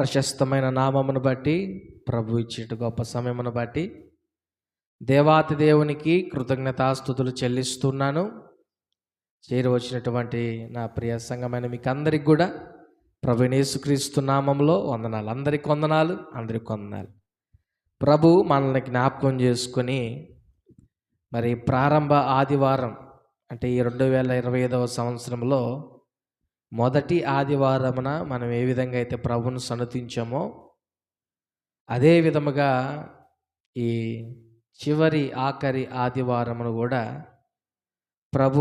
ప్రశస్తమైన నామమును బట్టి, ప్రభు ఇచ్చేట గొప్ప సమయమును బట్టి దేవాతి దేవునికి కృతజ్ఞతాస్తుతులు చెల్లిస్తున్నాను. చేరువచ్చినటువంటి నా ప్రియ సంఘమైన మీకు అందరికి కూడా ప్రభు యేసుక్రీస్తు నామంలో వందనాలు. అందరికి వందనాలు, అందరికి వందనాలు. ప్రభు మనల్ని జ్ఞాపకం చేసుకొని మరి ప్రారంభ ఆదివారం అంటే ఈ 2025వ సంవత్సరంలో మొదటి ఆదివారమున మనం ఏ విధంగా అయితే ప్రభువును సన్నతించామో అదే విధముగా ఈ చివరి ఆఖరి ఆదివారమును కూడా ప్రభు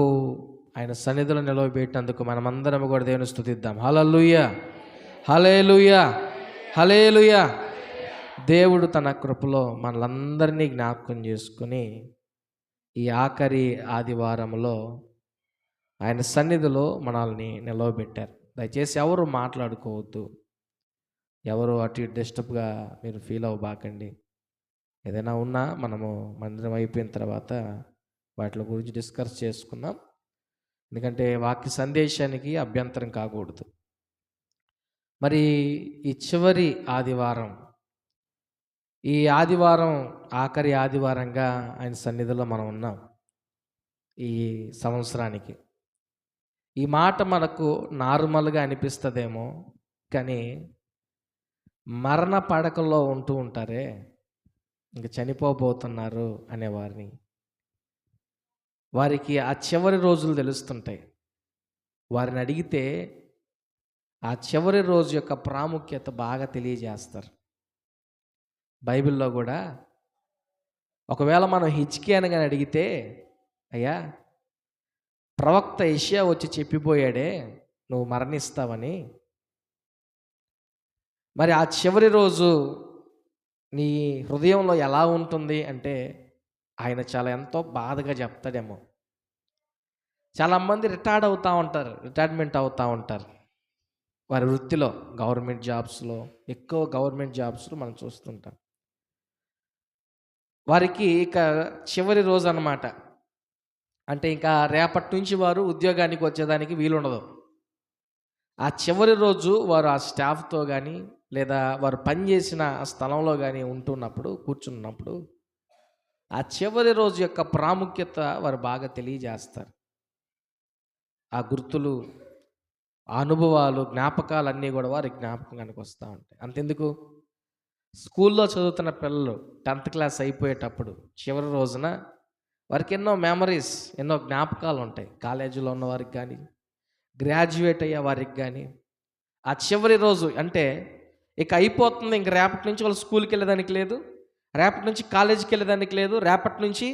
ఆయన సన్నిధిలో నిలవబెట్టినందుకు మనమందరం కూడా దేవుని స్తుతిద్దాం. హల్లెలూయా, హల్లెలూయా, హల్లెలూయా. దేవుడు తన కృపలో మనలందరినీ జ్ఞాపకం చేసుకుని ఈ ఆఖరి ఆదివారంలో ఆయన సన్నిధిలో మనల్ని నిలవబెట్టారు. దయచేసి ఎవరు మాట్లాడుకోవద్దు, ఎవరు అటు ఇటు డిస్టర్బ్గా మీరు ఫీల్ అవ్వబాకండి. ఏదైనా ఉన్నా మనము మందిరం అయిపోయిన తర్వాత వాటి గురించి డిస్కస్ చేసుకుందాం. ఎందుకంటే వాక్య సందేశానికి అభ్యంతరం కాకూడదు. మరి ఈ చివరి ఆదివారం, ఈ ఆదివారం ఆఖరి ఆదివారంగా ఆయన సన్నిధిలో మనం ఉన్నాం ఈ సంవత్సరానికి. ఈ మాట మనకు నార్మల్గా అనిపిస్తుందేమో, కానీ మరణ పడకల్లో ఉంటూ ఉంటారే, ఇంక చనిపోబోతున్నారు అనేవారిని, వారికి ఆ చివరి రోజులు తెలుస్తుంటాయి. వారిని అడిగితే ఆ చివరి రోజు యొక్క ప్రాముఖ్యత బాగా తెలియజేస్తారు. బైబిల్లో కూడా ఒకవేళ మనం హిజ్కియాని కానీ అడిగితే, అయ్యా ప్రవక్త యెషయా వచ్చి చెప్పిపోయాడే నువ్వు మరణిస్తావని, మరి ఆ చివరి రోజు నీ హృదయంలో ఎలా ఉంటుంది అంటే ఆయన చాలా ఎంతో బాధగా చెప్తాడేమో. చాలామంది రిటైర్మెంట్ అవుతూ ఉంటారు వారి వృత్తిలో. గవర్నమెంట్ జాబ్స్లో, ఎక్కువ గవర్నమెంట్ జాబ్స్లో మనం చూస్తుంటాం. వారికి ఇక చివరి రోజు అన్నమాట. అంటే ఇంకా రేపటి నుంచి వారు ఉద్యోగానికి వచ్చేదానికి వీలుండదు. ఆ చివరి రోజు వారు ఆ స్టాఫ్తో కానీ లేదా వారు పనిచేసిన స్థలంలో కానీ కూర్చున్నప్పుడు ఆ చివరి రోజు యొక్క ప్రాముఖ్యత వారు బాగా తెలియజేస్తారు. ఆ గుర్తులు, ఆ అనుభవాలు, జ్ఞాపకాలన్నీ కూడా వారి జ్ఞాపకానికి వస్తూ ఉంటాయి. అంతెందుకు, స్కూల్లో చదువుతున్న పిల్లలు 10th క్లాస్ అయిపోయేటప్పుడు చివరి రోజున వారికి ఎన్నో మెమరీస్, ఎన్నో జ్ఞాపకాలు ఉంటాయి. కాలేజీలో ఉన్న వారికి కానీ, గ్రాడ్యుయేట్ అయ్యే వారికి కానీ ఆ చివరి రోజు అంటే ఇక అయిపోతుంది, ఇంక రేపటి నుంచి వాళ్ళు స్కూల్కి వెళ్ళేదానికి లేదు, రేపటి నుంచి కాలేజీకి వెళ్ళేదానికి లేదు, రేపటి నుంచి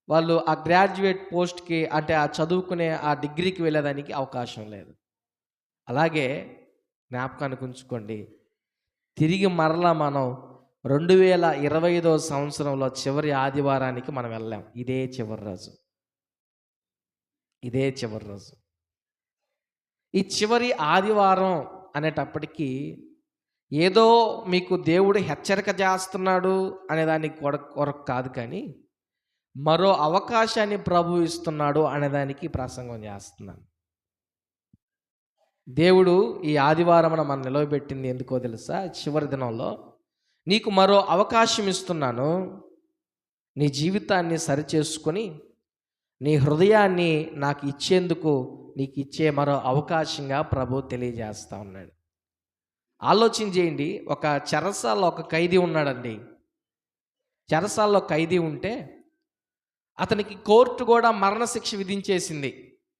వాళ్ళు ఆ గ్రాడ్యుయేట్ పోస్ట్కి అంటే ఆ చదువుకునే ఆ డిగ్రీకి వెళ్ళేదానికి అవకాశం లేదు. అలాగే జ్ఞాపకానికి ఉంచుకోండి, తిరిగి మరలా మనం 2025వ సంవత్సరంలో చివరి ఆదివారానికి మనం వెళ్ళాం. ఇదే చివరి రోజు. ఈ చివరి ఆదివారం అనేటప్పటికీ ఏదో మీకు దేవుడు హెచ్చరిక చేస్తున్నాడు అనేదానికి కొరకు కాదు, కానీ మరో అవకాశాన్ని ప్రభు ఇస్తున్నాడు అనేదానికి ప్రసంగం చేస్తున్నాను. దేవుడు ఈ ఆదివారం మనం నిలవబెట్టింది ఎందుకో తెలుసా? చివరి దినంలో నీకు మరో అవకాశం ఇస్తున్నాను, నీ జీవితాన్ని సరిచేసుకొని నీ హృదయాన్ని నాకు ఇచ్చేందుకు నీకు ఇచ్చే మరో అవకాశంగా ప్రభు తెలియజేస్తూ ఉన్నాడు. ఆలోచన చేయండి, ఒక చెరసాల్లో ఒక ఖైదీ ఉన్నాడండి. చెరసాల్లో ఖైదీ ఉంటే అతనికి కోర్టు కూడా మరణశిక్ష విధించేసింది.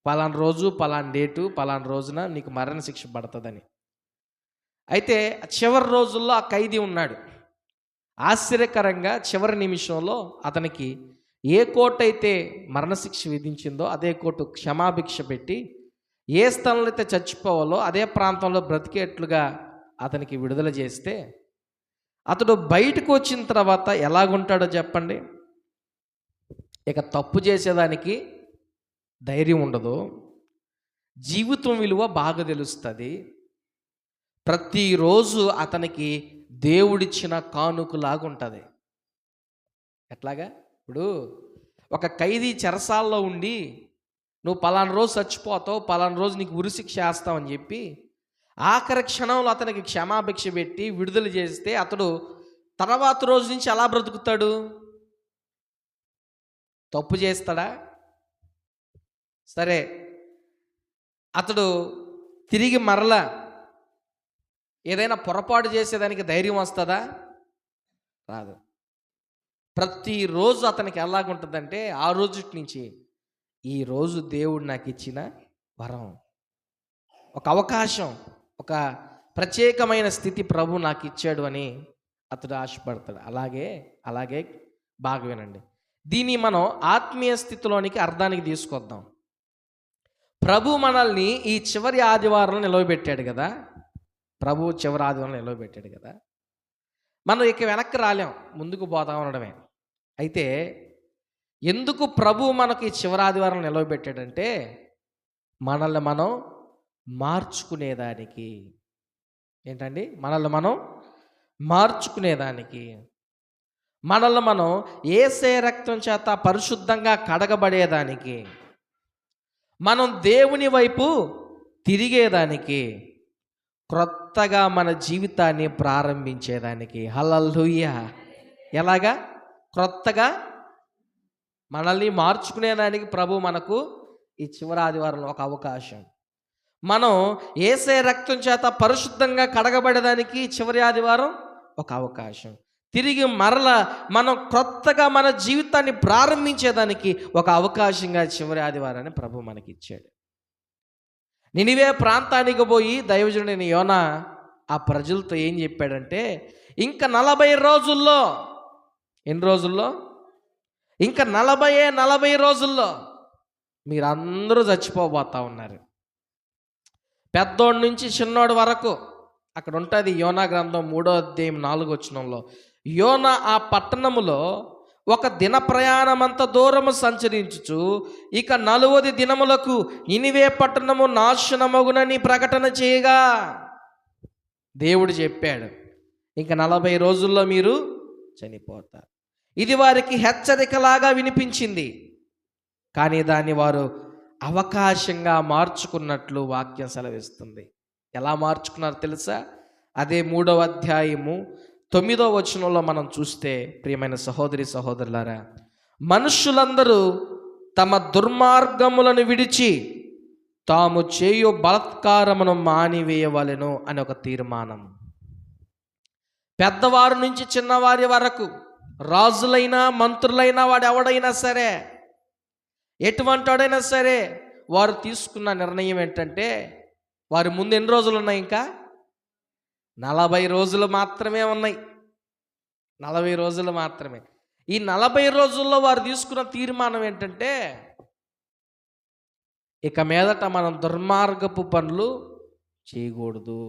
పలానా రోజు, పలానా డేటు, పలానా రోజున నీకు మరణశిక్ష పడుతుందని. అయితే చివరి రోజుల్లో ఆ ఖైదీ ఉన్నాడు. ఆశ్చర్యకరంగా చివరి నిమిషంలో అతనికి ఏ కోర్టు అయితే మరణశిక్ష విధించిందో అదే కోర్టు క్షమాభిక్ష పెట్టి ఏ స్థలంలో అయితే చచ్చిపోవాలో అదే ప్రాంతంలో బ్రతికేట్లుగా అతనికి విడుదల చేస్తే అతడు బయటకు వచ్చిన తర్వాత ఎలాగుంటాడో చెప్పండి. ఇక తప్పు చేసేదానికి ధైర్యం ఉండదు, జీవితం విలువ బాగా తెలుస్తుంది. ప్రతిరోజు అతనికి దేవుడిచ్చిన కానుకలాగా ఉంటుంది. ఎట్లాగా? ఇప్పుడు ఒక ఖైదీ చెరసాల్లో ఉండి నువ్వు పలానా రోజు చచ్చిపోతావు, పలానా రోజు నీకు ఉరిశిక్ష వేస్తావని చెప్పి ఆఖరి క్షణంలో అతనికి క్షమాభిక్ష పెట్టి విడుదల చేస్తే అతడు తర్వాత రోజు నుంచి ఎలా బ్రతుకుతాడు? తప్పు చేస్తాడా? సరే, అతడు తిరిగి మరలా ఏదైనా పొరపాటు చేసేదానికి ధైర్యం వస్తుందా? రాదు. ప్రతిరోజు అతనికి ఎలాగుంటుందంటే ఆ రోజు నుంచి ఈరోజు దేవుడు నాకు ఇచ్చిన వరం, ఒక అవకాశం, ఒక ప్రత్యేకమైన స్థితి ప్రభు నాకు ఇచ్చాడు అని అతడు ఆశపడతాడు. అలాగే బాగా వినండి. దీన్ని మనం ఆత్మీయ స్థితిలోనికి అర్థానికి తీసుకొద్దాం. ప్రభు మనల్ని ఈ చివరి ఆదివారంలో నిలవబెట్టాడు కదా. ప్రభు చివరి ఆదివారంలో నిలవబెట్టాడు కదా. మనం ఇక వెనక్కి రాలేం, ముందుకు పోతా ఉండడమే. అయితే ఎందుకు ప్రభు మనకి చివరి ఆదివారం నిలవబెట్టాడంటే మనల్ని మనం మార్చుకునేదానికి. ఏంటండి? మనల్ని మనం మార్చుకునేదానికి, మనల్ని మనం యేసయ్య రక్తం చేత పరిశుద్ధంగా కడగబడేదానికి, మనం దేవుని వైపు తిరిగేదానికి, క్రొత్తగా మన జీవితాన్ని ప్రారంభించేదానికి. హల్లెలూయా! ఎలాగా? క్రొత్తగా మనల్ని మార్చుకునేదానికి ప్రభు మనకు ఈ చివరి ఆదివారంలో ఒక అవకాశం. మనం యేసయ్య రక్తం చేత పరిశుద్ధంగా కడగబడేదానికి చివరి ఆదివారం ఒక అవకాశం. తిరిగి మరలా మనం క్రొత్తగా మన జీవితాన్ని ప్రారంభించేదానికి ఒక అవకాశంగా చివరి ఆదివారాన్ని ప్రభు మనకి ఇచ్చాడు. నినివే ప్రాంతానికి పోయి దైవజనుడైన యోనా ఆ ప్రజలతో ఏం చెప్పాడంటే, ఇంకా 40 రోజుల్లో, ఎన్ని రోజుల్లో? ఇంకా 40 రోజుల్లో మీరందరూ చచ్చిపోబోతా ఉన్నారు. పెద్దోడి నుంచి చిన్నోడి వరకు. అక్కడ ఉంటుంది యోనా గ్రంథం 3వ అధ్యాయం 4వ వచనంలో, యోనా ఆ పట్టణములో ఒక దిన ప్రయాణమంత దూరము సంచరించుచు ఇక 40 దినములకు నినివే పట్టణము నాశనమగునని ప్రకటన చేయగా, దేవుడు చెప్పాడు, ఇంకా 40 రోజుల్లో మీరు చనిపోతారు. ఇది వారికి హెచ్చరికలాగా వినిపించింది, కానీ దాన్ని వారు అవకాశంగా మార్చుకున్నట్లు వాక్యం సెలవిస్తుంది. ఎలా మార్చుకున్నారో తెలుసా? అదే 3వ అధ్యాయము 9వ వచనంలో మనం చూస్తే, ప్రియమైన సహోదరి సహోదరులారా, మనుషులందరూ తమ దుర్మార్గములను విడిచి తాము చేయు బలాత్కారమును మానివేయవలెను అని ఒక తీర్మానం. పెద్దవారి నుంచి చిన్నవారి వరకు, రాజులైనా మంత్రులైనా వాడు ఎవడైనా సరే, ఎటువంటి వాడైనా సరే, వారు తీసుకున్న నిర్ణయం ఏంటంటే, వారి ముందు ఎన్ని రోజులు ఉన్నాయి? ఇంకా 40 రోజులు మాత్రమే ఉన్నాయి. 40 రోజులు మాత్రమే. ఈ 40 రోజుల్లో వారు తీసుకున్న తీర్మానం ఏంటంటే, ఇక మీదట మనం దుర్మార్గపు పనులు చేయకూడదు,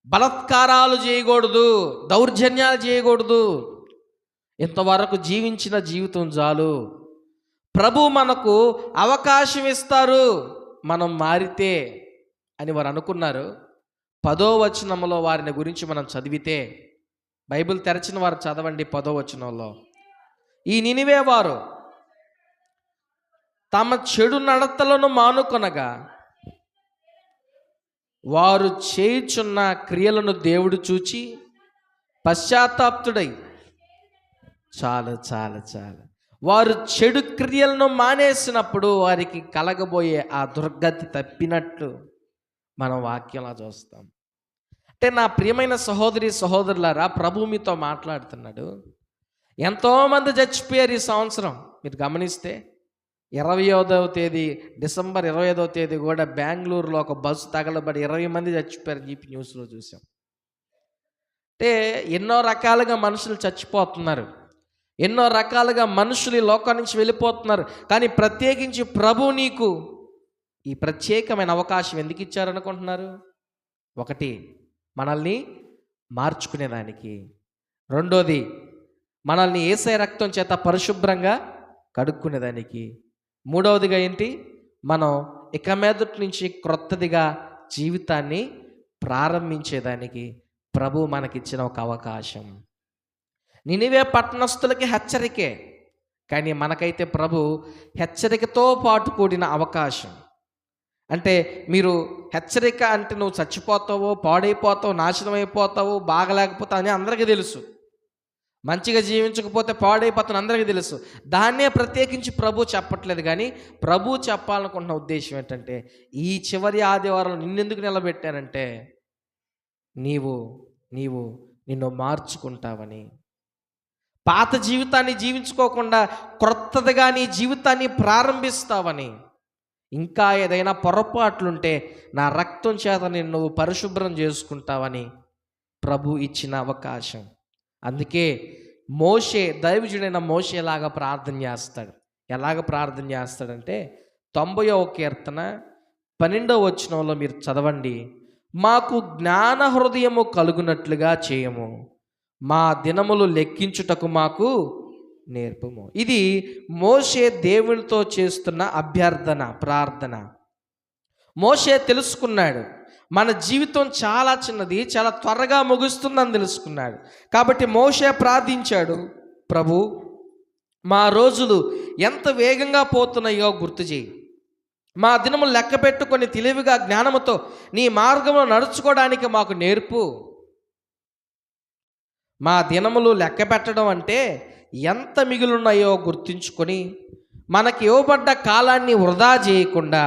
బలాత్కారాలు చేయకూడదు, దౌర్జన్యాలు చేయకూడదు, ఇంతవరకు జీవించిన జీవితం చాలు. ప్రభు మనకు అవకాశం ఇస్తారు మనం మారితే అని వారు అనుకున్నారు. 10వ వచనంలో వారిని గురించి మనం చదివితే, బైబిల్ తెరచిన వారు చదవండి 10వ వచనంలో, ఈ నినివే వారు తమ చెడు నడతలను మానుకొనగా వారు చేయుచున్న క్రియలను దేవుడు చూచి పశ్చాత్తాప్తుడై, చాలు చాలు చాలు, వారు చెడు క్రియలను మానేసినప్పుడు వారికి కలగబోయే ఆ దుర్గతి తప్పినట్లు మనం వాక్యంలా చూస్తాం. అంటే నా ప్రియమైన సహోదరి సహోదరులారా, ప్రభు మీతో మాట్లాడుతున్నాడు. ఎంతోమంది చచ్చిపోయారు ఈ సంవత్సరం. మీరు గమనిస్తే 25వ తేదీ, డిసెంబర్ 25వ తేదీ కూడా బెంగళూరులో ఒక బస్సు తగలబడి 20 మంది చచ్చిపోయారు చెప్పి న్యూస్లో చూసాం. అంటే ఎన్నో రకాలుగా మనుషులు చచ్చిపోతున్నారు, ఎన్నో రకాలుగా మనుషులు ఈ లోకం నుంచి వెళ్ళిపోతున్నారు. కానీ ప్రత్యేకించి ప్రభు నీకు ఈ ప్రత్యేకమైన అవకాశం ఎందుకు ఇచ్చారనుకుంటున్నారు? ఒకటి, మనల్ని మార్చుకునేదానికి. రెండోది, మనల్ని యేసయ్య రక్తం చేత పరిశుభ్రంగా కడుక్కునేదానికి. మూడవదిగా ఏంటి? మనం ఇక మీదటి నుంచి క్రొత్తదిగా జీవితాన్ని ప్రారంభించేదానికి ప్రభు మనకిచ్చిన ఒక అవకాశం. నినివే పట్టణస్థులకి హెచ్చరికే, కానీ మనకైతే ప్రభు హెచ్చరికతో పాటు కూడిన అవకాశం. అంటే మీరు హెచ్చరిక అంటే నువ్వు చచ్చిపోతావో, పాడైపోతావు, నాశనం అయిపోతావు, బాగలేకపోతావు అని అందరికీ తెలుసు. మంచిగా జీవించకపోతే పాడైపోతాను అందరికీ తెలుసు. దాన్నే ప్రత్యేకించి ప్రభు చెప్పట్లేదు. కానీ ప్రభు చెప్పాలనుకుంటున్న ఉద్దేశం ఏంటంటే, ఈ చివరి ఆదివారం నిన్నెందుకు నిలబెట్టానంటే నీవు నీవు నిన్ను మార్చుకుంటావని, పాత జీవితాన్ని జీవించుకోకుండా క్రొత్తదిగా నీ జీవితాన్ని ప్రారంభిస్తావని, ఇంకా ఏదైనా పొరపాట్లుంటే నా రక్తం చేత నిన్ను పరిశుభ్రం చేసుకుంటావని ప్రభు ఇచ్చిన అవకాశం. అందుకే మోషే, దైవజుడైన మోషేలాగా ప్రార్థన చేస్తాడు. ఎలాగ ప్రార్థన చేస్తాడంటే 90వ కీర్తన 12వ వచనంలో మీరు చదవండి. మాకు జ్ఞాన హృదయము కలుగునట్లుగా చేయము, మా దినములు లెక్కించుటకు మాకు నేర్పము. ఇది మోషే దేవునితో చేస్తున్న అభ్యర్థన, ప్రార్థన. మోషే తెలుసుకున్నాడు మన జీవితం చాలా చిన్నది, చాలా త్వరగా ముగుస్తుందని తెలుసుకున్నాడు. కాబట్టి మోషే ప్రార్థించాడు, ప్రభు మా రోజులు ఎంత వేగంగా పోతున్నాయో గుర్తు చేయి, మా దినములు లెక్క పెట్టుకొని తెలివిగా జ్ఞానముతో నీ మార్గంలో నడుచుకోవడానికి మాకు నేర్పు. మా దినములు లెక్క పెట్టడం అంటే ఎంత మిగిలిన్నాయో గుర్తుంచుకొని మనకి ఇవ్వబడ్డ కాలాన్ని వృధా చేయకుండా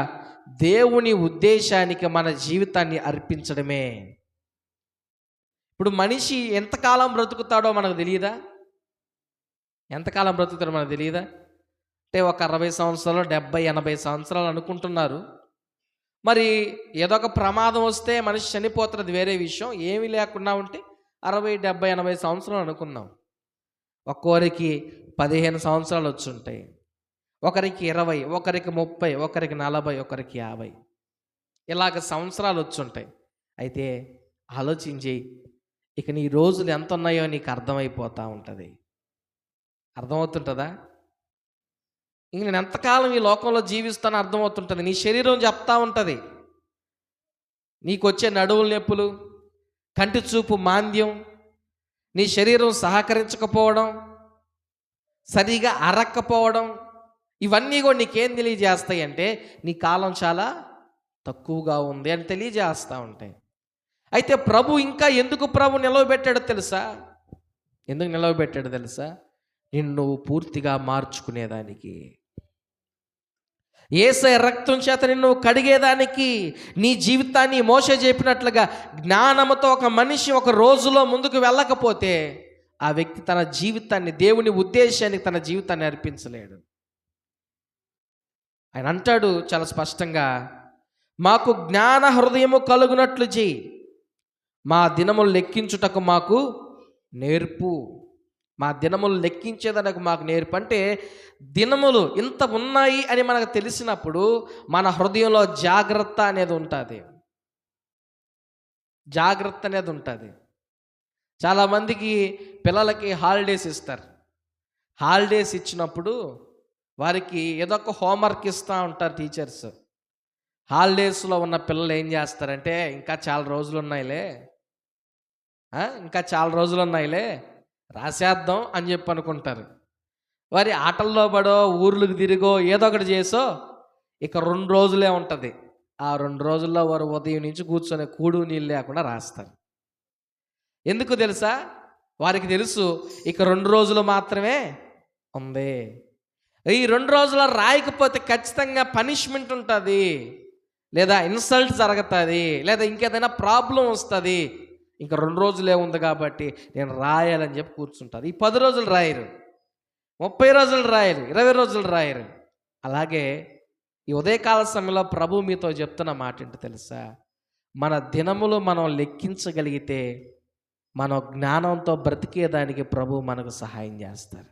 దేవుని ఉద్దేశానికి మన జీవితాన్ని అర్పించడమే. ఇప్పుడు మనిషి ఎంతకాలం బ్రతుకుతాడో మనకు తెలియదా? ఎంతకాలం బ్రతుకుతాడో మనకు తెలియదా? అంటే ఒక 60 సంవత్సరాలు, 70, 80 సంవత్సరాలు అనుకుంటున్నారు. మరి ఏదో ఒక ప్రమాదం వస్తే మనిషి చనిపోతున్నది వేరే విషయం. ఏమీ లేకుండా ఉంటే 60, 70, 80 సంవత్సరాలు అనుకుందాం. ఒక్కోరికి 15 సంవత్సరాలు వచ్చి ఉంటాయి, ఒకరికి 20, ఒకరికి 30, ఒకరికి 40, ఒకరికి 50, ఇలాగ సంవత్సరాలు వచ్చి ఉంటాయి. అయితే ఆలోచించి ఇక నీ రోజులు ఎంత ఉన్నాయో నీకు అర్థమైపోతూ ఉంటుంది. అర్థమవుతుంటుందా? ఇంక నేను ఎంతకాలం ఈ లోకంలో జీవిస్తానో అర్థమవుతుంటుంది. నీ శరీరం చెప్తా ఉంటుంది. నీకు వచ్చే నడువుల నొప్పులు, కంటి చూపు మాంద్యం, నీ శరీరం సహకరించకపోవడం, సరిగా అరక్కపోవడం, ఇవన్నీ కూడా నీకేం తెలియజేస్తాయి అంటే నీ కాలం చాలా తక్కువగా ఉంది అని తెలియజేస్తూ ఉంటాయి. అయితే ప్రభు ఇంకా ఎందుకు ప్రభు నిలవబెట్టాడో తెలుసా? ఎందుకు నిలవబెట్టాడో తెలుసా? నిన్ను పూర్తిగా మార్చుకునేదానికి, యేసయ్య రక్తం చేత నిన్ను కడిగేదానికి. నీ జీవితాన్ని మోషే చెప్పినట్లుగా జ్ఞానముతో ఒక మనిషి ఒక రోజులో ముందుకు వెళ్ళకపోతే ఆ వ్యక్తి తన జీవితాన్ని, దేవుని ఉద్దేశానికి తన జీవితాన్ని అర్పించలేడు. ఆయన అంటాడు చాలా స్పష్టంగా, మాకు జ్ఞాన హృదయము కలుగునట్లు చేయి, మా దినములు లెక్కించుటకు మాకు నేర్పు. మా దినములు లెక్కించేదానికి మాకు నేర్పు అంటే దినములు ఇంత ఉన్నాయి అని మనకు తెలిసినప్పుడు మన హృదయంలో జాగ్రత్త అనేది ఉంటుంది. జాగ్రత్త అనేది ఉంటుంది. చాలామందికి పిల్లలకి హాలిడేస్ ఇస్తారు. హాలిడేస్ ఇచ్చినప్పుడు వారికి ఏదో ఒక హోంవర్క్ ఇస్తూ ఉంటారు టీచర్స్. హాలిడేస్లో ఉన్న పిల్లలు ఏం చేస్తారంటే ఇంకా చాలా రోజులు ఉన్నాయిలే రాసేద్దాం అని చెప్పి అనుకుంటారు. వారి ఆటల్లో పడో, ఊర్లకు తిరిగో, ఏదో ఒకటి చేసో ఇక 2 రోజులే ఉంటుంది. ఆ 2 రోజుల్లో వారు ఉదయం నుంచి కూర్చొని కూడు నీళ్ళు లేకుండా రాస్తారు. ఎందుకు తెలుసా? వారికి తెలుసు ఇక 2 రోజులు మాత్రమే ఉంది. ఈ 2 రోజులు రాయకపోతే ఖచ్చితంగా పనిష్మెంట్ ఉంటుంది, లేదా ఇన్సల్ట్ జరుగుతుంది, లేదా ఇంకేదైనా ప్రాబ్లం వస్తుంది. ఇంకా 2 రోజులే ఉంది కాబట్టి నేను రాయాలని చెప్పి కూర్చుంటారు. ఈ 10 రోజులు రాయరు, 30 రోజులు రాయరు, 20 రోజులు రాయరు. అలాగే ఈ ఉదయకాల సమయంలో ప్రభు మీతో చెప్తున్న మాట ఏంటో తెలుసా? మన దినములు మనం లెక్కించగలిగితే మనం జ్ఞానంతో బ్రతికేదానికి ప్రభు మనకు సహాయం చేస్తారు.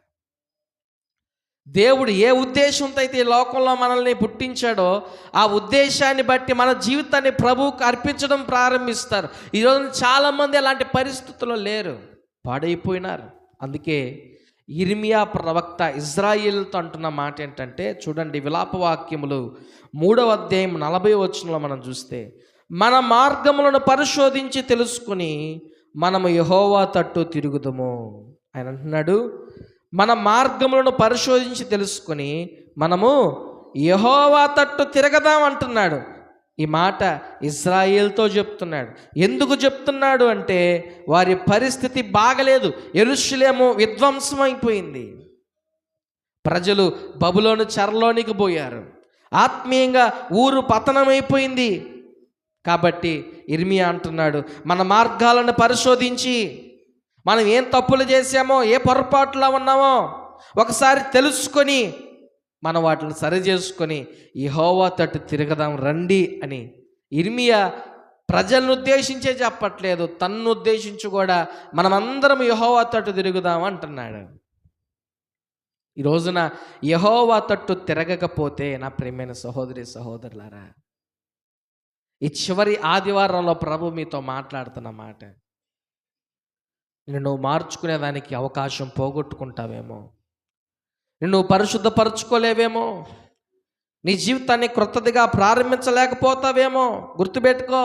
దేవుడు ఏ ఉద్దేశంతో అయితే ఈ లోకంలో మనల్ని పుట్టించాడో ఆ ఉద్దేశాన్ని బట్టి మన జీవితాన్ని ప్రభువుకు అర్పించడం ప్రారంభిస్తారు. ఈరోజు చాలామంది అలాంటి పరిస్థితుల్లో లేరు, పాడైపోయినారు. అందుకే యిర్మీయా ప్రవక్త ఇజ్రాయేలుతో అంటున్న మాట ఏంటంటే చూడండి, విలాపవాక్యములు 3వ అధ్యాయం 40వ వచనంలో మనం చూస్తే, మన మార్గములను పరిశోధించి తెలుసుకుని మనము యెహోవా తట్టు తిరుగుదుము. ఆయన అంటున్నాడు, మన మార్గములను పరిశోధించి తెలుసుకొని మనము యెహోవా తట్టు తిరగదాం అంటున్నాడు. ఈ మాట ఇజ్రాయేల్తో చెప్తున్నాడు. ఎందుకు చెప్తున్నాడు అంటే వారి పరిస్థితి బాగలేదు. యెరూషలేము విధ్వంసమైపోయింది. ప్రజలు బబులోను చెరలోనికి పోయారు. ఆత్మీయంగా ఊరు పతనమైపోయింది. కాబట్టి ఇర్మియా అంటున్నాడు, మన మార్గాలను పరిశోధించి మనం ఏం తప్పులు చేశామో, ఏ పొరపాటులో ఉన్నామో ఒకసారి తెలుసుకొని మనం వాటిని సరి చేసుకొని యెహోవా తట్టు తిరగదాం రండి అని ఇర్మియా ప్రజలను ఉద్దేశించే చెప్పట్లేదు, తన్ను ఉద్దేశించి కూడా మనమందరం యెహోవా తట్టు తిరుగుదాం అంటున్నాడు. ఈ రోజున యెహోవా తట్టు తిరగకపోతే నా ప్రియమైన సహోదరి సహోదరులారా, ఈ చివరి ఆదివారంలో ప్రభు మీతో మాట్లాడుతున్న మాట, నిన్ను మార్చుకునేదానికి అవకాశం పోగొట్టుకుంటావేమో, నిన్ను పరిశుద్ధపరచుకోలేవేమో, నీ జీవితాన్ని క్రొత్తదిగా ప్రారంభించలేకపోతావేమో. గుర్తుపెట్టుకో,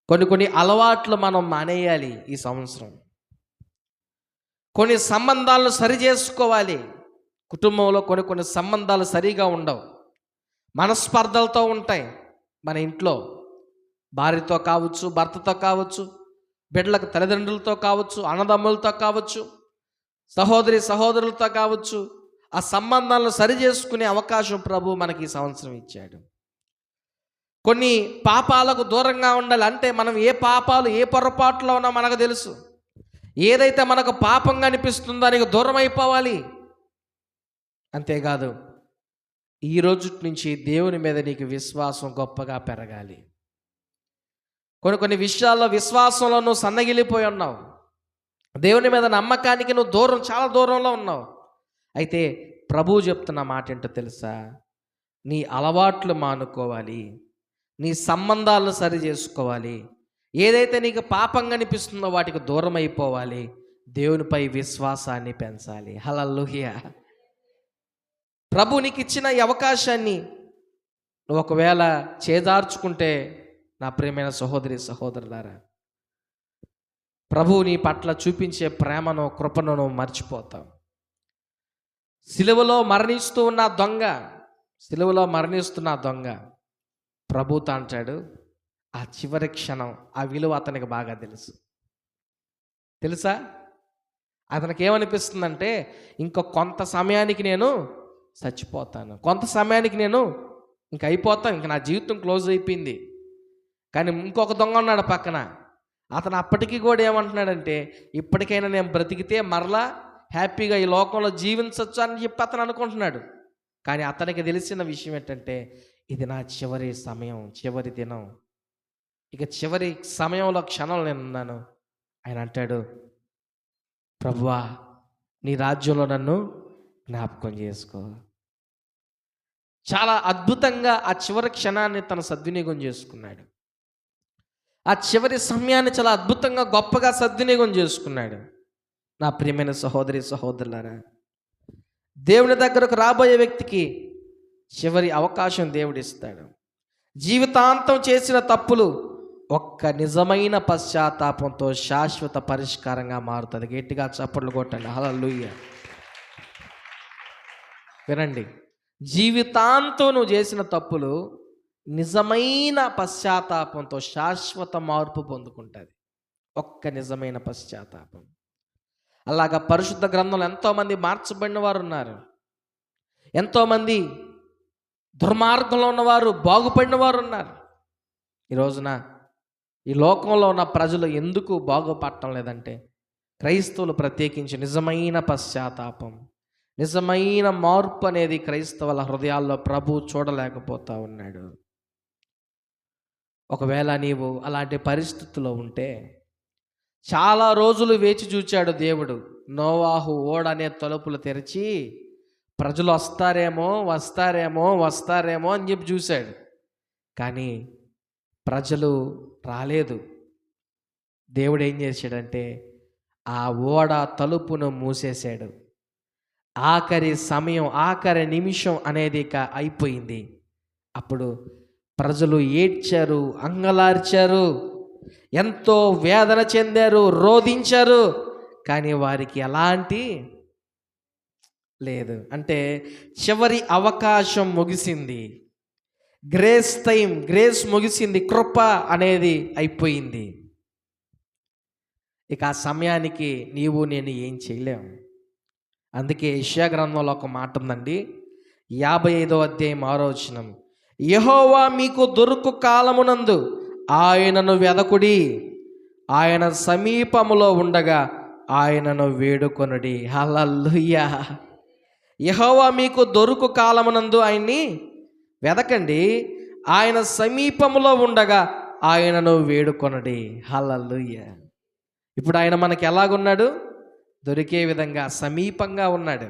కొన్ని అలవాట్లు మనం మానేయాలి ఈ సంవత్సరం. కొన్ని సంబంధాలను సరి చేసుకోవాలి. కుటుంబంలో కొన్ని సంబంధాలు సరిగా ఉండవు, మనస్పర్ధలతో ఉంటాయి. మన ఇంట్లో భార్యతో కావచ్చు, భర్తతో కావచ్చు, బిడ్డలకు తల్లిదండ్రులతో కావచ్చు, అన్నదమ్ములతో కావచ్చు, సహోదరి సహోదరులతో కావచ్చు. ఆ సంబంధాలను సరి చేసుకునే అవకాశం ప్రభు మనకి ఈ సంవత్సరం ఇచ్చాడు. కొన్ని పాపాలకు దూరంగా ఉండాలి. అంటే మనం ఏ పాపాలు ఏ పొరపాట్లో ఉన్నా మనకు తెలుసు. ఏదైతే మనకు పాపంగా అనిపిస్తుందో దానికి దూరం అయిపోవాలి. అంతేకాదు, ఈ రోజు నుంచి దేవుని మీద నీకు విశ్వాసం గొప్పగా పెరగాలి. కొన్ని విషయాల్లో విశ్వాసంలో నువ్వు సన్నగిలిపోయి ఉన్నావు. దేవుని మీద నమ్మకానికి నువ్వు దూరం, చాలా దూరంలో ఉన్నావు. అయితే ప్రభువు చెప్తున్న మాట ఏంటో తెలుసా? నీ అలవాట్లు మానుకోవాలి, నీ సంబంధాలను సరి చేసుకోవాలి. ఏదైతే నీకు పాపంగా అనిపిస్తుందో వాటికి దూరం అయిపోవాలి. దేవునిపై విశ్వాసాన్ని పెంచాలి. హల్లెలూయా. ప్రభు నీకు ఇచ్చిన ఈ అవకాశాన్ని నువ్వు ఒకవేళ చేజార్చుకుంటే నా ప్రియమైన సహోదరి సహోదరులారా, ప్రభు నీ పట్ల చూపించే ప్రేమను కృపను నువ్వు మర్చిపోతావు. సిలువలో మరణిస్తున్న దొంగ ప్రభుతో అంటాడు, ఆ చివరి క్షణం ఆ విలువ అతనికి బాగా తెలుసా? అతనికి ఏమనిపిస్తుందంటే, కొంత సమయానికి నేను చచ్చిపోతాను, కొంత సమయానికి నేను ఇంక అయిపోతాను, ఇంక నా జీవితం క్లోజ్ అయిపోయింది. కానీ ఇంకొక దొంగ ఉన్నాడు పక్కన. అతను అప్పటికీ కూడా ఏమంటున్నాడంటే, ఇప్పటికైనా నేను బ్రతికితే మరలా హ్యాపీగా ఈ లోకంలో జీవించవచ్చు అని చెప్పి అతను అనుకుంటున్నాడు. కానీ అతనికి తెలిసిన విషయం ఏంటంటే, ఇది నా చివరి సమయం, చివరి దినం, ఇక చివరి సమయంలో క్షణంలో నేను ఉన్నాను. ఆయన అంటాడు, ప్రభువా నీ రాజ్యంలో నన్ను జ్ఞాపకం చేసుకో. చాలా అద్భుతంగా ఆ చివరి క్షణాన్ని తను సద్వినియోగం చేసుకున్నాడు. ఆ చివరి సమయాన్ని చాలా అద్భుతంగా గొప్పగా సద్వినియోగం చేసుకున్నాడు. నా ప్రియమైన సహోదరి సహోదరులారా, దేవుని దగ్గరకు రాబోయే వ్యక్తికి చివరి అవకాశం దేవుడిస్తాడు. జీవితాంతం చేసిన తప్పులు ఒక్క నిజమైన పశ్చాత్తాపంతో శాశ్వత పరిష్కారంగా మారుతుంది. గట్టిగా చప్పట్లు కొట్టండి. హల్లెలూయా. వినండి, జీవితాంతం నువ్వు చేసిన తప్పులు నిజమైన పశ్చాత్తాపంతో శాశ్వత మార్పు పొందుకుంటుంది. ఒక్క నిజమైన పశ్చాత్తాపం. అలాగా పరిశుద్ధ గ్రంథంలో ఎంతోమంది మార్చబడిన వారు ఉన్నారు. ఎంతోమంది దుర్మార్గంలో ఉన్నవారు బాగుపడిన వారు ఉన్నారు. ఈ రోజున ఈ లోకంలో ఉన్న ప్రజలు ఎందుకు బాగుపడటం లేదంటే, క్రైస్తవులు ప్రత్యేకించి నిజమైన పశ్చాత్తాపం, నిజమైన మార్పు అనేది క్రైస్తవుల హృదయాల్లో ప్రభు చూడలేకపోతా ఉన్నాడు. ఒకవేళ నీవు అలాంటి పరిస్థితుల్లో ఉంటే, చాలా రోజులు వేచి చూచాడు దేవుడు. నోవాహు ఓడ అనే తలుపులు తెరిచి ప్రజలు వస్తారేమో అని చెప్పి చూశాడు. కానీ ప్రజలు రాలేదు. దేవుడు ఏం చేశాడంటే, ఆ ఓడ తలుపును మూసేశాడు. ఆఖరి సమయం, ఆఖరి నిమిషం అనేది ఇక అయిపోయింది. అప్పుడు ప్రజలు ఏడ్చారు, అంగలార్చారు, ఎంతో వేదన చెందారు, రోధించారు. కానీ వారికి ఎలాంటి లేదు. అంటే చివరి అవకాశం ముగిసింది. గ్రేస్ టైం, గ్రేస్ ముగిసింది, కృప అనేది అయిపోయింది. ఇక ఆ సమయానికి నీవు నేను ఏం చేయలేము. అందుకే యెషయా గ్రంథంలో ఒక మాట ఉందండి, 55వ అధ్యాయం 6వ వచనం, యెహోవా మీకు దొరుకు కాలమునందు ఆయనను వెదకుడి, ఆయన సమీపములో ఉండగా ఆయనను వేడుకొనుడి. హల్లెలూయా. యెహోవా మీకు దొరుకు కాలమునందు ఆయన్ని వెదకండి, ఆయన సమీపములో ఉండగా ఆయనను వేడుకొనుడి. హల్లెలూయా. ఇప్పుడు ఆయన మనకి ఎలాగున్నాడు? దొరికే విధంగా సమీపంగా ఉన్నాడు.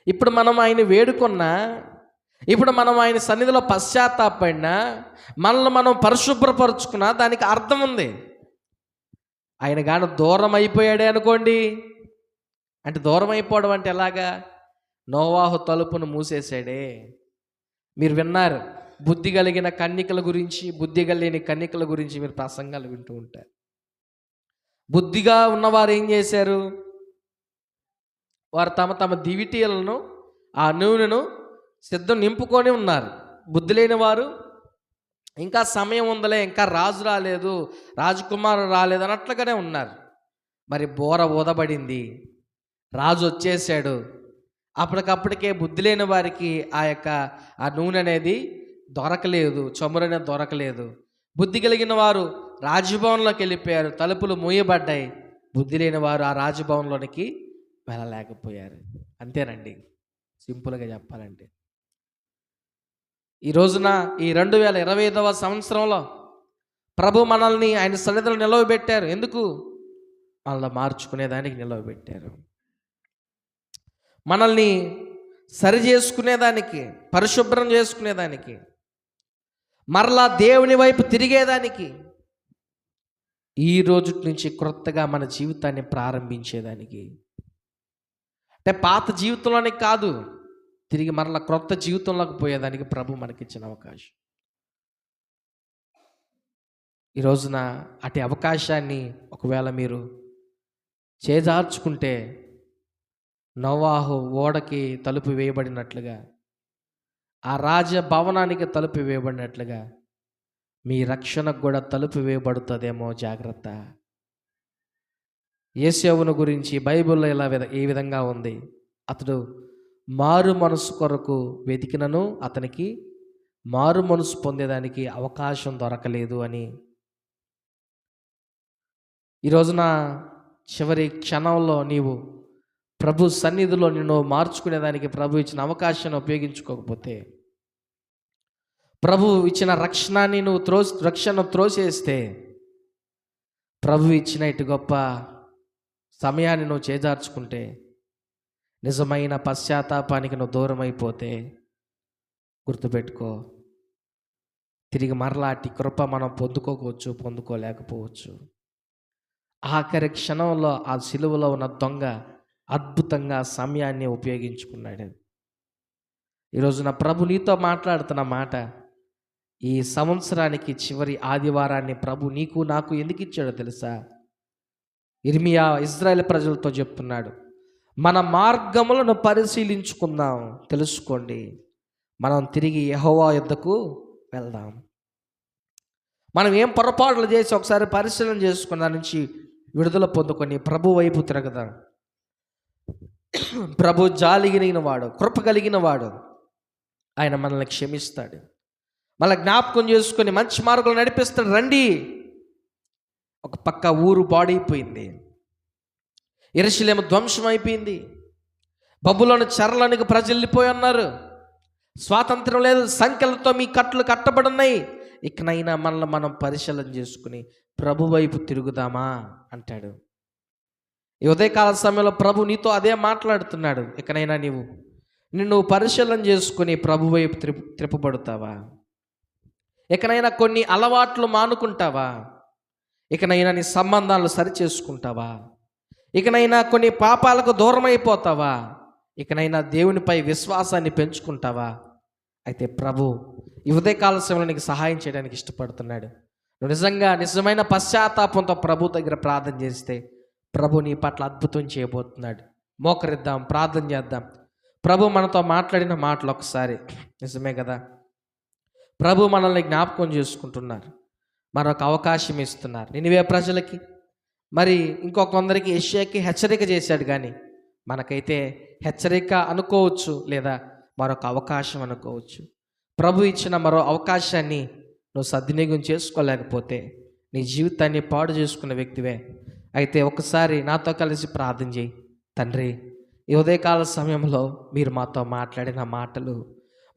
ఇప్పుడు మనం ఆయన వేడుకున్నా, ఇప్పుడు మనం ఆయన సన్నిధిలో పశ్చాత్తాపడినా, మనల్ని మనం పరిశుభ్రపరుచుకున్నా దానికి అర్థం ఉంది. ఆయన గాను దూరం అయిపోయాడే అనుకోండి, అంటే దూరం అయిపోవడం అంటే ఎలాగా? నోవాహు తలుపును మూసేశాడే. మీరు విన్నారు, బుద్ధి కలిగిన కన్యకల గురించి, బుద్ధి కలిగిన కన్యకల గురించి మీరు ప్రసంగాలు వింటూ ఉంటారు. బుద్ధిగా ఉన్నవారు ఏం చేశారు? వారు తమ తమ దివిటీలను, ఆ నూనెను సిద్ధం నింపుకొని ఉన్నారు. బుద్ధి లేని వారు ఇంకా సమయం ఉందలే, ఇంకా రాజు రాలేదు, రాజకుమారుడు రాలేదు అన్నట్లుగానే ఉన్నారు. మరి బోర ఊదబడింది, రాజు వచ్చేసాడు. అప్పటికప్పటికే బుద్ధి లేని వారికి ఆ నూనె అనేది దొరకలేదు, చమురు అనేది దొరకలేదు. బుద్ధి కలిగిన వారు రాజభవన్లోకి వెళ్ళిపోయారు, తలుపులు మూయబడ్డాయి. బుద్ధి లేని వారు ఆ రాజభవన్లోనికి వెళ్ళలేకపోయారు. అంతేనండి, సింపుల్గా చెప్పాలంటే. ఈ రోజున ఈ 2025వ సంవత్సరంలో ప్రభు మనల్ని ఆయన సన్నిధిలో నిలవబెట్టారు. ఎందుకు? మనల్ని మార్చుకునేదానికి నిలవబెట్టారు. మనల్ని సరి చేసుకునేదానికి, పరిశుభ్రం చేసుకునేదానికి, మరలా దేవుని వైపు తిరిగేదానికి, ఈ రోజు నుంచి క్రొత్తగా మన జీవితాన్ని ప్రారంభించేదానికి. అంటే పాత జీవితంలోనికి కాదు, తిరిగి మరలా క్రొత్త జీవితంలోకి పోయేదానికి ప్రభు మనకిచ్చిన అవకాశం. ఈ రోజున అటు అవకాశాన్ని ఒకవేళ మీరు చేజార్చుకుంటే, నోవాహు ఓడకి తలుపు వేయబడినట్లుగా, ఆ రాజభవనానికి తలుపు వేయబడినట్లుగా మీ రక్షణకు కూడా తలుపు వేయబడుతుందేమో, జాగ్రత్త. యేసేవును గురించి బైబిల్లో ఈ విధంగా ఉంది, అతడు మారు మనసు కొరకు వెతికినను అతనికి మారు మనసు పొందేదానికి అవకాశం దొరకలేదు అని. ఈ రోజున చివరి క్షణంలో నీవు ప్రభు సన్నిధిలో నిన్ను మార్చుకునేదానికి ప్రభు ఇచ్చిన అవకాశాన్ని ఉపయోగించుకోకపోతే, ప్రభు ఇచ్చిన రక్షణని నువ్వు రక్షణ త్రోసేస్తే, ప్రభు ఇచ్చిన ఇటు గొప్ప సమయాన్ని నువ్వు చేజార్చుకుంటే, నిజమైన పశ్చాత్తాపానికి నువ్వు దూరం అయిపోతే, గుర్తుపెట్టుకో, తిరిగి మరలా అట్టి కృప మనం పొందుకోవచ్చు, పొందుకోలేకపోవచ్చు. ఆఖరి క్షణంలో ఆ సిలువలో ఉన్న దొంగ అద్భుతంగా సమయాన్ని ఉపయోగించుకున్నాడు. ఈరోజు నా ప్రభు నీతో మాట్లాడుతున్న మాట, ఈ సంవత్సరానికి చివరి ఆదివారాన్ని ప్రభు నీకు నాకు ఎందుకు ఇచ్చాడో తెలుసా? ఇర్మియా ఇజ్రాయేల్ ప్రజలతో చెప్తున్నాడు, మన మార్గములను పరిశీలించుకుందాం, తెలుసుకోండి, మనం తిరిగి యెహోవా యొద్దకు వెళ్దాం. మనం ఏం పొరపాట్లు చేసి ఒకసారి పరిశీలన చేసుకున్న దాని నుంచి విడుదల పొందుకొని ప్రభు వైపు తిరగదాం. ప్రభు జాలి కలిగిన వాడు, కృప కలిగిన వాడు, ఆయన మనల్ని క్షమిస్తాడు, మళ్ళీ జ్ఞాపకం చేసుకొని మంచి మార్గంలో నడిపిస్తాడు. రండి. ఒక పక్క ఊరు పాడైపోయింది, యెరూషలేము ధ్వంసం అయిపోయింది, బబులోను చెరలోనికి ప్రజలు వెళ్ళిపోయి ఉన్నారు, స్వాతంత్రం లేదు, సంఖ్యలతో మీ కట్లు కట్టబడి ఉన్నాయి. ఇకనైనా మనల్ని మనం పరిశీలన చేసుకుని ప్రభు వైపు తిరుగుదామా అంటాడు. ఈ ఉదయకాల సమయంలో ప్రభు నీతో అదే మాట్లాడుతున్నాడు. ఇకనైనా నిన్ను పరిశీలన చేసుకుని ప్రభు వైపు త్రిప్పబడతావా? ఇకనైనా కొన్ని అలవాట్లు మానుకుంటావా? ఇకనైనా నీ సంబంధాలు సరిచేసుకుంటావా? ఇకనైనా కొన్ని పాపాలకు దూరం అయిపోతావా? ఇకనైనా దేవునిపై విశ్వాసాన్ని పెంచుకుంటావా? అయితే ప్రభు ఈ ఉదయకాల సమయంలో నీకు సహాయం చేయడానికి ఇష్టపడుతున్నాడు. నువ్వు నిజమైన పశ్చాత్తాపంతో ప్రభు దగ్గర ప్రార్థన చేస్తే ప్రభు నీ పట్ల అద్భుతం చేయబోతున్నాడు. మోకరిద్దాం, ప్రార్థన చేద్దాం. ప్రభు మనతో మాట్లాడిన మాటలు ఒకసారి నిజమే కదా, ప్రభు మనల్ని జ్ఞాపకం చేసుకుంటున్నారు, మరొక అవకాశం ఇస్తున్నారు. నినివే ప్రజలకి, మరి కొందరికి యెషయాకి హెచ్చరిక చేశాడు, కానీ మనకైతే హెచ్చరిక అనుకోవచ్చు, లేదా మరొక అవకాశం అనుకోవచ్చు. ప్రభు ఇచ్చిన మరో అవకాశాన్ని నువ్వు సద్వినియోగం చేసుకోలేకపోతే నీ జీవితాన్ని పాడు చేసుకున్న వ్యక్తివే. అయితే ఒకసారి నాతో కలిసి ప్రార్థన చేయి. తండ్రి, ఈ ఉదయకాల సమయంలో మీరు మాతో మాట్లాడిన మాటలు,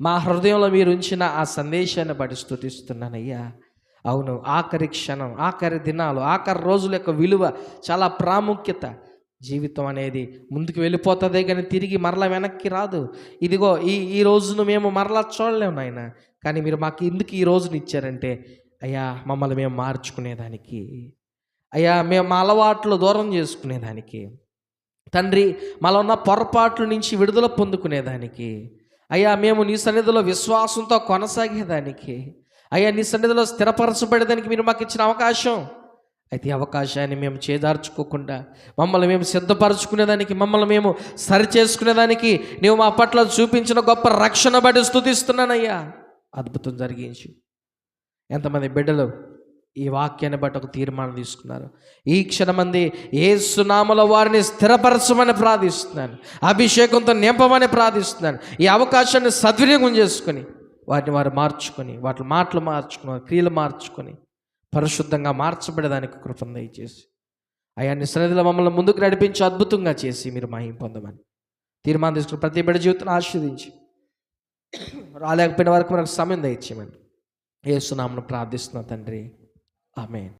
మా హృదయంలో మీరు ఉంచిన ఆ సందేశాన్ని బట్టి స్తుతిస్తున్నానయ్యా. అవును, ఆఖరి క్షణం, ఆఖరి దినాలు, ఆఖరి రోజుల యొక్క విలువ, చాలా ప్రాముఖ్యత. జీవితం అనేది ముందుకు వెళ్ళిపోతుందే కానీ తిరిగి మరలా వెనక్కి రాదు. ఇదిగో ఈ రోజును మేము మరలా చూడలేము నాయన, కానీ మీరు మాకు ఎందుకు ఈ రోజుని ఇచ్చారంటే అయ్యా మమ్మల్ని మేము మార్చుకునేదానికి, అయ్యా మేము మా అలవాట్లు దూరం చేసుకునేదానికి, తండ్రి మాలో ఉన్న పొరపాట్ల నుంచి విడుదల పొందుకునేదానికి, అయ్యా మేము నీ సన్నిధిలో విశ్వాసంతో కొనసాగేదానికి, అయ్యా నీ సన్నిధిలో స్థిరపరచబడేదానికి మీరు మాకు ఇచ్చిన అవకాశం. అయితే ఈ అవకాశాన్ని మేము చేదార్చుకోకుండా మమ్మల్ని మేము సిద్ధపరచుకునేదానికి, మమ్మల్ని మేము సరిచేసుకునేదానికి నీవు మా పట్ల చూపించిన గొప్ప రక్షణ బట్టి స్తుతిస్తున్నానయ్యా. అద్భుతం జరిగించు. ఎంతమంది బిడ్డలు ఈ వాక్యాన్ని బట్టి ఒక తీర్మానం తీసుకున్నారు? ఈ క్షణమంది యేసు నామములో వారిని స్థిరపరచమని ప్రార్థిస్తున్నాను, అభిషేకంతో నింపమని ప్రార్థిస్తున్నాను. ఈ అవకాశాన్ని సద్వినియోగం చేసుకొని వాటిని వారు మార్చుకొని, వాటి మాటలు మార్చుకొని, వారి క్రియలు మార్చుకొని పరిశుద్ధంగా మార్చబడేదానికి కృపను దయచేసి అయ్యా నీ సన్నిధిలో మమ్మల్ని ముందుకు నడిపించి అద్భుతంగా చేసి మీరు మహిమ పొందమని తీర్మానం తీసుకుని ప్రతి బిడ్డ జీవితాన్ని ఆశీర్వదించి రాలేకపోయిన వరకు మనకు సమయం దయచేయమని యేసు నామమున ప్రార్థిస్తున్నాను తండ్రి. ఆమేన్.